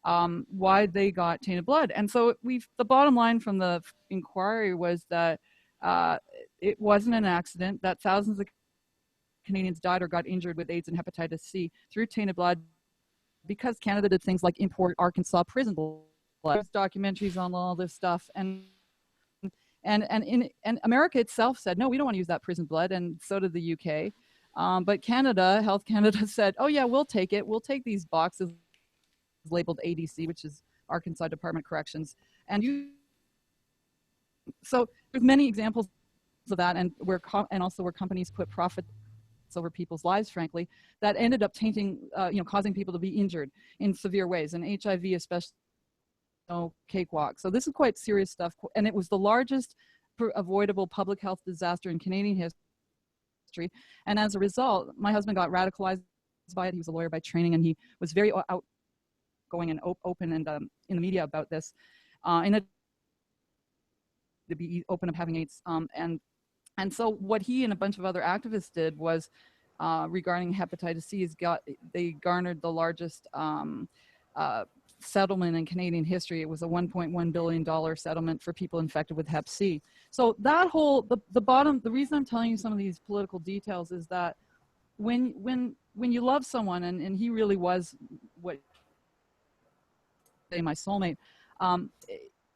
why they got tainted blood. And so the bottom line from the inquiry was that uh, it wasn't an accident, that thousands of Canadians died or got injured with AIDS and hepatitis C through tainted blood because Canada did things like import Arkansas prison blood. There's documentaries on all this stuff, and America itself said, no, we don't want to use that prison blood, and so did the UK. But Canada, Health Canada said, oh yeah, we'll take it. We'll take these boxes labeled ADC, which is Arkansas Department of Corrections, and so there's many examples of that, and also where companies put profits over people's lives, frankly, that ended up tainting, causing people to be injured in severe ways, and HIV especially. No cakewalk. So this is quite serious stuff, and it was the largest avoidable public health disaster in Canadian history. And as a result, my husband got radicalized by it. He was a lawyer by training, and he was very outgoing and open and in the media about this. To be open of having AIDS, and so what he and a bunch of other activists did was, regarding hepatitis C, they garnered the largest settlement in Canadian history. It was a $1.1 billion settlement for people infected with Hep C. So that the reason I'm telling you some of these political details is that when you love someone, and he really was what my soulmate, and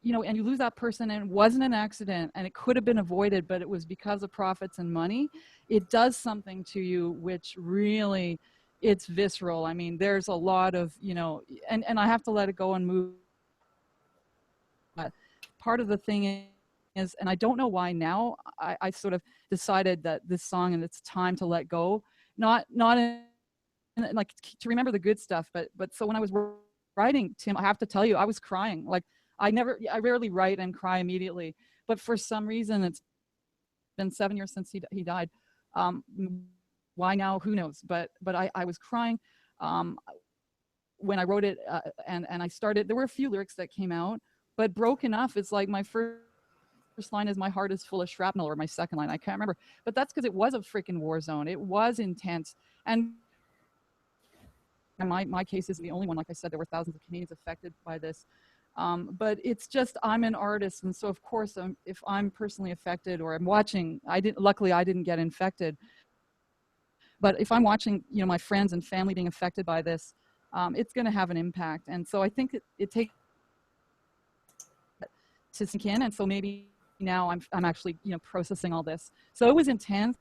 you lose that person, and it wasn't an accident, and it could have been avoided, but it was because of profits and money, it does something to you, which really, it's visceral. I mean, there's a lot of, and I have to let it go and move. But part of the thing is, and I don't know why now, I sort of decided that this song, and it's time to let go, not in, like, to remember the good stuff, but so when I was writing, Tim, I have to tell you, I was crying. Like, I rarely write and cry immediately, but for some reason, it's been 7 years since he died. Why now? Who knows? But I was crying when I wrote it, and I started. There were a few lyrics that came out, but Broke Enough is like my first first line is "My heart is full of shrapnel," or my second line, I can't remember. But that's because it was a freaking war zone. It was intense, and my case isn't the only one. Like I said, there were thousands of Canadians affected by this. But it's just, I'm an artist, and so of course, if I'm personally affected or I'm watching, luckily I didn't get infected. But if I'm watching, my friends and family being affected by this, it's going to have an impact. And so I think it takes to sink in. And so maybe now I'm actually, processing all this. So it was intense.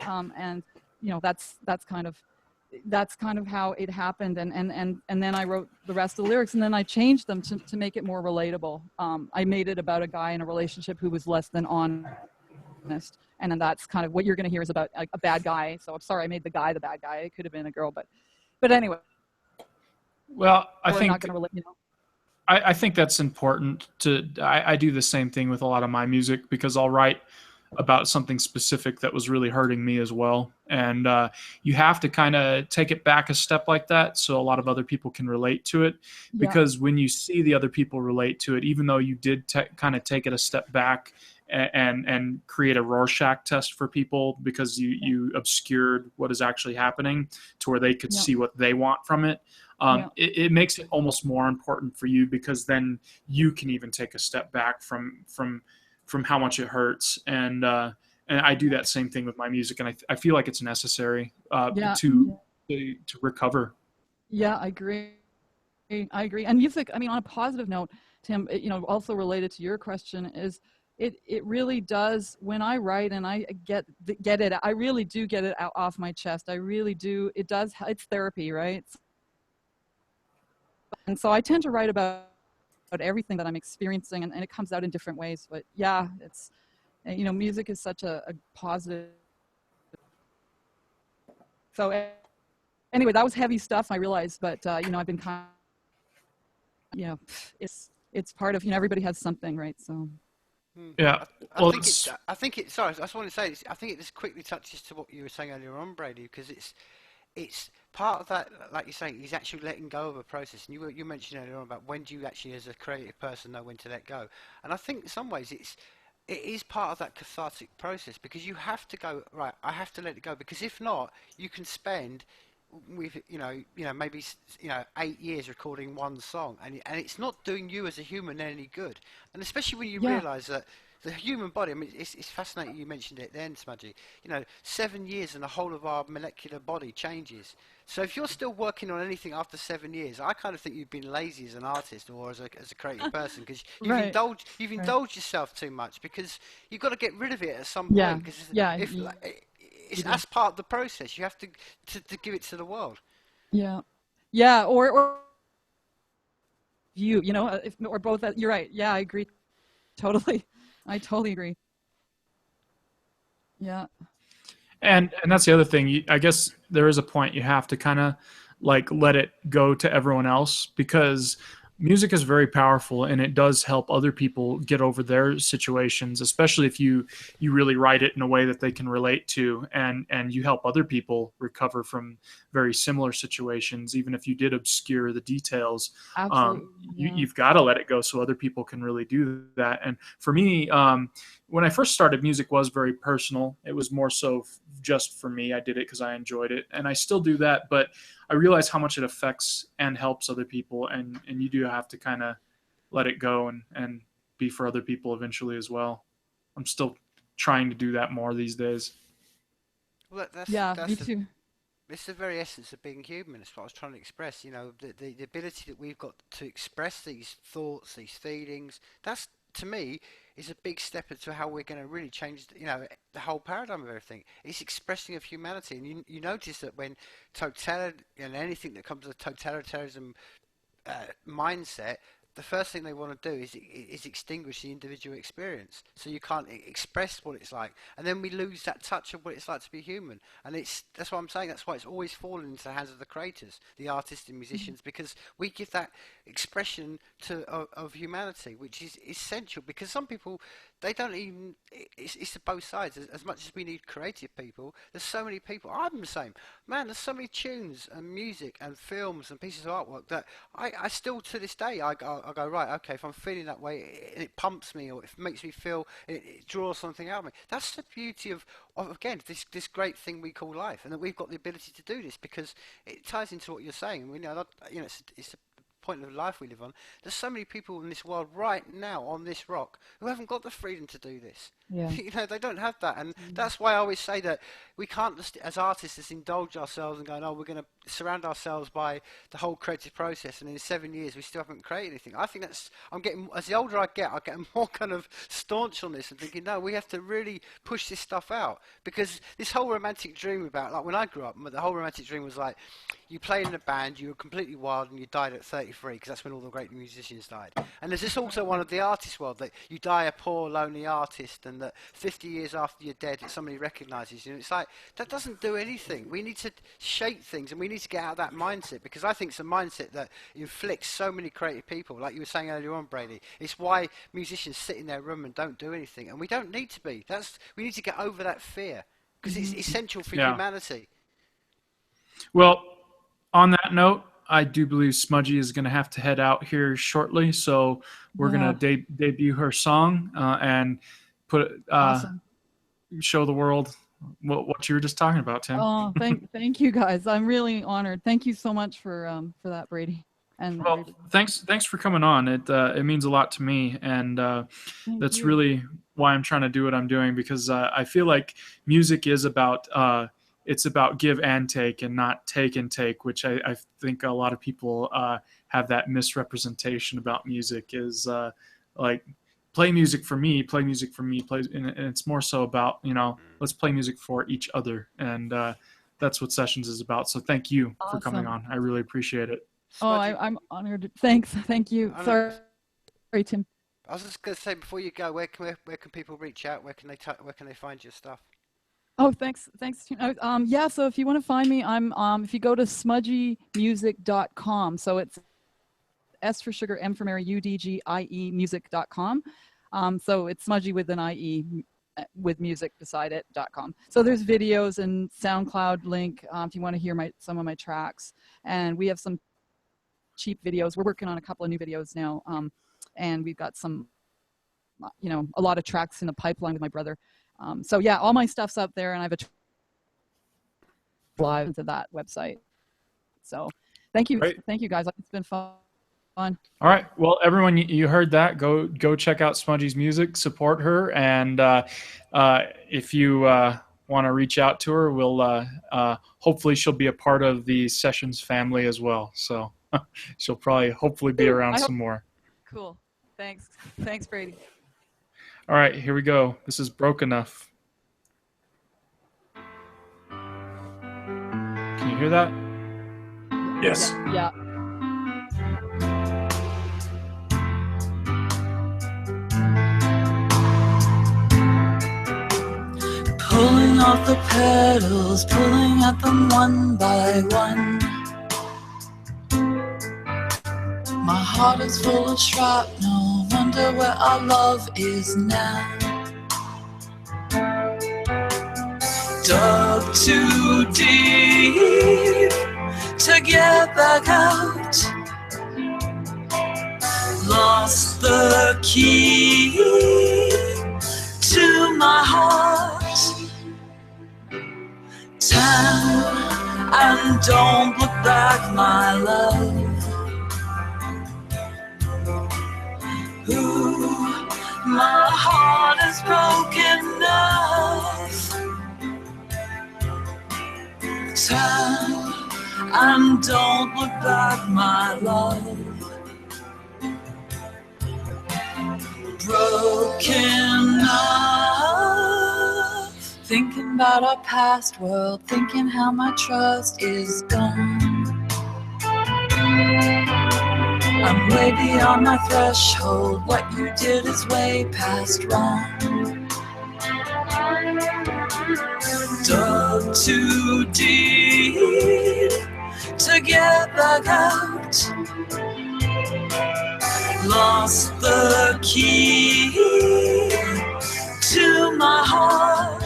And that's kind of how it happened. And then I wrote the rest of the lyrics, and then I changed them to make it more relatable. I made it about a guy in a relationship who was less than honest. And then that's kind of what you're going to hear is about a bad guy. So I'm sorry I made the guy the bad guy. It could have been a girl, but anyway. Well, I I'm think not going to relate, I think that's important I do the same thing with a lot of my music, because I'll write about something specific that was really hurting me as well. And you have to kind of take it back a step like that so a lot of other people can relate to it. Because when you see the other people relate to it, even though you did kind of take it a step back and create a Rorschach test for people, because you obscured what is actually happening to where they could see what they want from it. It makes it almost more important for you, because then you can even take a step back from how much it hurts. And I do that same thing with my music, and I feel like it's necessary to recover. Yeah, I agree. And music, I mean, on a positive note, Tim, also related to your question, is it really does, when I write and I get it, I really do get it out off my chest. I really do. It's therapy, right? And so I tend to write about everything that I'm experiencing, and it comes out in different ways. But yeah, it's, music is such a positive. So anyway, that was heavy stuff, I realize, but I've been kind of, it's part of, everybody has something, right? So yeah. I think it. Sorry, I just want to say. I think it just quickly touches to what you were saying earlier on, Brady, because it's part of that. Like you say, is actually letting go of a process. And you mentioned earlier on about when do you actually, as a creative person, know when to let go. And I think in some ways it is part of that cathartic process, because you have to go, right, I have to let it go, because if not, you can spend with maybe 8 years recording one song, and it's not doing you as a human any good. And especially when you realize that the human body, I mean, it's fascinating you mentioned it then, Smudgy. 7 years and the whole of our molecular body changes. So if you're still working on anything after 7 years, I kind of think you've been lazy as an artist or as a creative person, because you've indulged yourself too much, because you've got to get rid of it at some point. Because that's part of the process. You have to give it to the world. Yeah, or you, or both. You're right. Yeah, I agree. Totally. I totally agree. Yeah. And that's the other thing. I guess there is a point you have to kind of like let it go to everyone else, because music is very powerful and it does help other people get over their situations, especially if you really write it in a way that they can relate to, and you help other people recover from very similar situations, even if you did obscure the details. Absolutely. You've got to let it go so other people can really do that. And for me, when I first started, music was very personal. It was more so just for me. I did it because I enjoyed it, and I still do that, but I realize how much it affects and helps other people, and you do have to kind of let it go and be for other people eventually as well. I'm still trying to do that more these days. Well, me too. It's the very essence of being human. That's what I was trying to express. The ability that we've got to express these thoughts, these feelings. That's, to me, is a big step into how we're going to really change, the whole paradigm of everything. It's expressing of humanity, and you notice that when anything that comes to totalitarianism mindset, the first thing they want to do is extinguish the individual experience, so you can't express what it's like, and then we lose that touch of what it's like to be human. And that's what I'm saying. That's why it's always fallen into the hands of the creators, the artists and musicians, because we give that expression of humanity, which is essential. Because some people, they don't even. It's both sides. As much as we need creative people, there's so many people. I'm the same. Man, there's so many tunes and music and films and pieces of artwork that I still to this day I go right. Okay, if I'm feeling that way, it pumps me or it makes me feel. It draws something out of me. That's the beauty of again this great thing we call life, and that we've got the ability to do this because it ties into what you're saying. We know, it's a point of life we live on. There's so many people in this world right now on this rock who haven't got the freedom to do this. Yeah. You know, they don't have that, and that's why I always say that we can't just, as artists, just indulge ourselves and go, no, we're going to surround ourselves by the whole creative process, and in 7 years we still haven't created anything. I think I'm getting, as the older I get more kind of staunch on this and thinking, no, we have to really push this stuff out, because this whole romantic dream about, like when I grew up, the whole romantic dream was like, you played in a band, you were completely wild, and you died at 33, because that's when all the great musicians died. And there's this also one of the artist world, that you die a poor, lonely artist, and that 50 years after you're dead, somebody recognises you. And it's like, that doesn't do anything. We need to shape things, and we need to get out of that mindset, because I think it's a mindset that inflicts so many creative people. Like you were saying earlier on, Brady, it's why musicians sit in their room and don't do anything, and we don't need to be. We need to get over that fear, because it's essential for humanity. Well, on that note, I do believe Smudgy is going to have to head out here shortly, so we're going to debut her song and put Awesome. show the world what you were just talking about, Tim. Oh, thank you guys. I'm really honored. Thank you so much for that, Brady. And well, thanks for coming on. It means a lot to me, and that's really why I'm trying to do what I'm doing, because I feel like music is about it's about give and take, and not take and take, which I think a lot of people have that misrepresentation about music, is like play music for me, and it's more so about, let's play music for each other, and that's what Sessions is about. So thank you for coming on. I really appreciate it. Oh, I'm honored. Thanks. Thank you. Sorry, Tim. I was just going to say, before you go, where can people reach out? Where can they find your stuff? Oh, thanks. Yeah, so if you want to find me, I'm if you go to smudgymusic.com. So it's S for sugar, M for Mary, UDGIE music.com. So it's smudgy with an IE with music beside it.com. So there's videos and SoundCloud link if you want to hear some of my tracks. And we have some cheap videos. We're working on a couple of new videos now. And we've got some, a lot of tracks in the pipeline with my brother. So yeah, all my stuff's up there, and I have a live to that website. So thank you. Great. Thank you guys. It's been fun. All right. Well, everyone, you heard that. Go check out Smudgy's music, support her. And if you want to reach out to her, we'll hopefully she'll be a part of the Sessions family as well. So she'll hopefully be around some more. Cool. Thanks, Brady. All right, here we go. This is Broke Enough. Can you hear that? Yes. Yeah. Pulling off the petals, pulling at them one by one. My heart is full of shrapnel, wonder where our love is now. Dug too deep to get back out. Lost the key to my heart. Turn and don't look back, my love. Ooh, my heart is broken enough. Turn and don't look back, my love. Broken enough. Thinking about our past world, thinking how my trust is gone. I'm way beyond my threshold. What you did is way past wrong. Dug too deep to get back out. Lost the key my heart.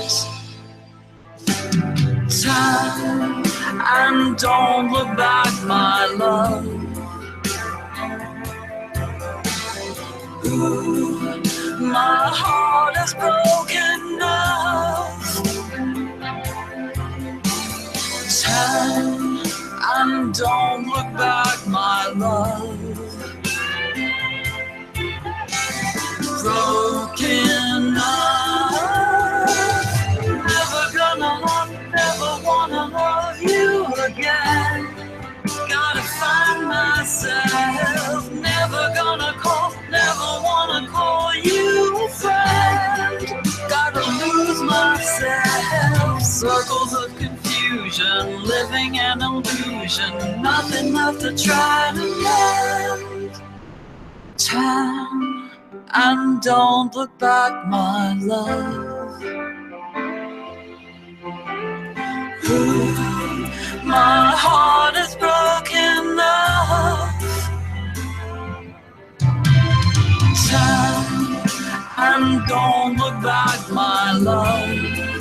Turn and don't look back, my love. Ooh, my heart is broken now. Turn and don't look back, my love. Broken up, never gonna love, never wanna love you again. Gotta find myself, never gonna call, never wanna call you a friend. Gotta lose myself, circles of confusion, living an illusion, nothing left to try to mend. Turn and don't look back, my love. Ooh, my heart is broken now. Turn and don't look back, my love.